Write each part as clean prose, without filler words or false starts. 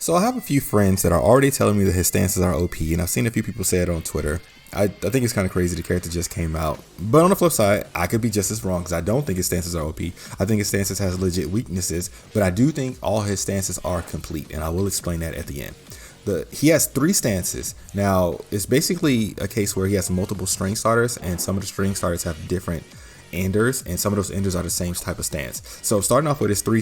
So I have a few friends that are already telling me that his stances are OP, and I've seen a few people say it on Twitter. I think it's kind of crazy the character just came out. But on the flip side, I could be just as wrong because I don't think his stances are OP. I think his stances has legit weaknesses, but I do think all his stances are complete, and I will explain that at the end. He has 3 stances. Now, it's basically a case where he has multiple string starters, and some of the string starters have different enders, and some of those enders are the same type of stance. So starting off with his 3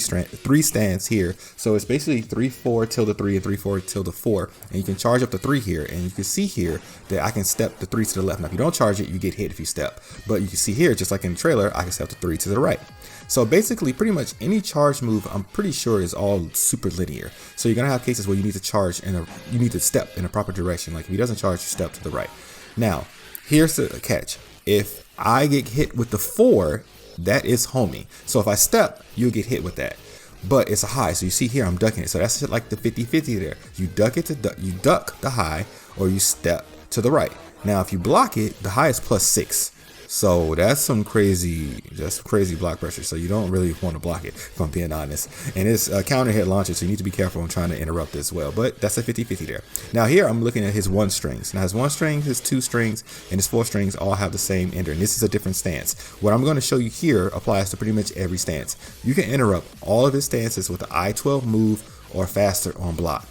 stance here, so it's basically 3-4 tilde 3 and 3-4 tilde 4, and you can charge up to 3 here, and you can see here that I can step the 3 to the left. Now if you don't charge it, you get hit if you step, but you can see here, just like in the trailer, I can step the 3 to the right. So basically pretty much any charge move, I'm pretty sure, is all super linear. So you're gonna have cases where you need to charge you need to step in a proper direction. Like if he doesn't charge, you step to the right. Now here's the catch: if I get hit with the 4, that is homie. So if I step, you'll get hit with that. But it's a high, so you see here I'm ducking it. So that's like the 50-50 there. You duck it you duck the high, or you step to the right. Now if you block it, the high is +6. So that's some crazy block pressure. So you don't really want to block it, if I'm being honest. And it's a counter hit launcher, so you need to be careful when trying to interrupt as well. But that's a 50-50 there. Now here I'm looking at his 1 strings. Now his 1 string, his 2 strings, and his 4 strings all have the same ender. And this is a different stance. What I'm going to show you here applies to pretty much every stance. You can interrupt all of his stances with the I-12 move or faster on block.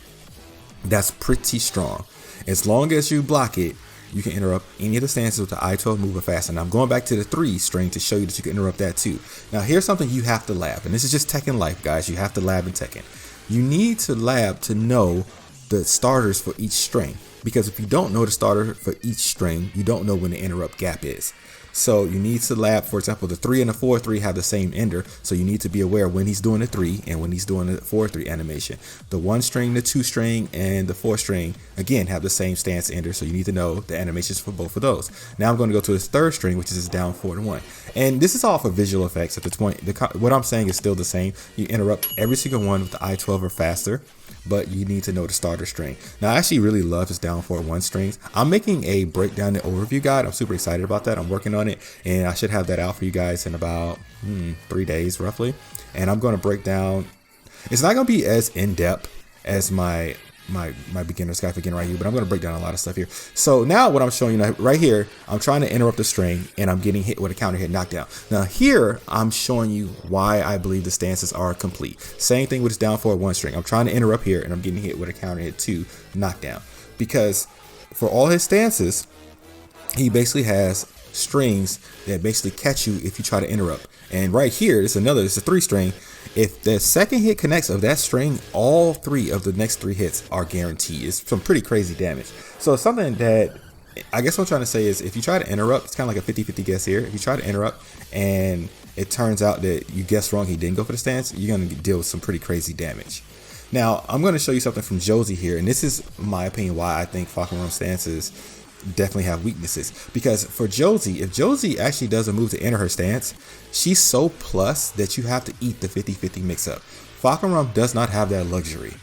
That's pretty strong. As long as you block it, you can interrupt any of the stances with the I-12 move or faster. Now I'm going back to the 3 string to show you that you can interrupt that too. Now here's something you have to lab, and this is just Tekken life, guys. You have to lab in Tekken. You need to lab to know the starters for each string, because if you don't know the starter for each string, you don't know when the interrupt gap is. So you need to lab, for example, the 3 and the 4-3 have the same ender, so you need to be aware when he's doing the 3 and when he's doing the 4-3 animation. The 1 string, the 2 string, and the 4 string again have the same stance ender, so you need to know the animations for both of those. Now I'm going to go to his 3rd string, which is his down 4-1, and this is all for visual effects. At this point, what I'm saying is still the same. You interrupt every single one with the I-12 or faster, but you need to know the starter string. Now I actually really love his down 4-1 strings. I'm making a breakdown and overview guide. I'm super excited about that. I'm working on it, and I should have that out for you guys in about 3 days roughly. And I'm going to break down. It's not going to be as in-depth as my beginner's guide for beginner right here, but I'm going to break down a lot of stuff here. So now what I'm showing you right here, I'm trying to interrupt the string, and I'm getting hit with a counter hit knockdown. Now here I'm showing you why I believe the stances are complete. Same thing with his down 4-1 string. I'm trying to interrupt here, and I'm getting hit with a counter hit 2 knockdown, because for all his stances, he basically has strings that basically catch you if you try to interrupt. And right here, it's a 3 string. If the second hit connects of that string, all 3 of the next 3 hits are guaranteed. It's some pretty crazy damage. So it's something that I guess what I'm trying to say is, if you try to interrupt, it's kind of like a 50-50 guess here. If you try to interrupt and it turns out that you guessed wrong, he didn't go for the stance, you're going to deal with some pretty crazy damage. Now I'm going to show you something from 𝐂𝐍𝐍𝐄𝐂𝐓 here, and this is my opinion why I think FAHKUMRAM stances definitely have weaknesses. Because for 𝐂𝐍𝐍𝐄𝐓, if 𝐂𝐂𝐍𝐍 actually does a move to enter her stance, she's so plus that you have to eat the 50-50 mix up. FAHKUMRAM does not have that luxury.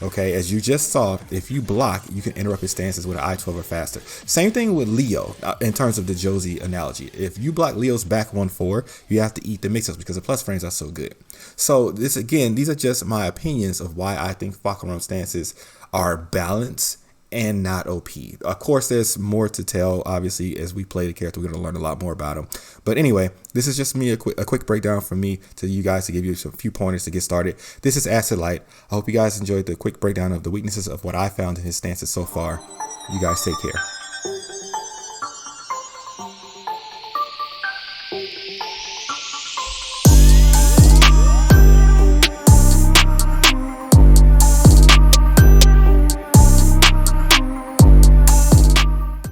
Okay, as you just saw, if you block, you can interrupt his stances with an I-12 or faster. Same thing with Leo in terms of the 𝐂𝐍𝐍𝐄𝐓 analogy. If you block Leo's back 1-4, you have to eat the mix-ups because the plus frames are so good. So this, again, these are just my opinions of why I think FAHKUMRAM stances are balanced and not OP. Of course, there's more to tell. Obviously, as we play the character, we're going to learn a lot more about him. But anyway, this is just me, a quick breakdown from me to you guys to give you a few pointers to get started. This is Acid Light. I hope you guys enjoyed the quick breakdown of the weaknesses of what I found in his stances so far. You guys take care.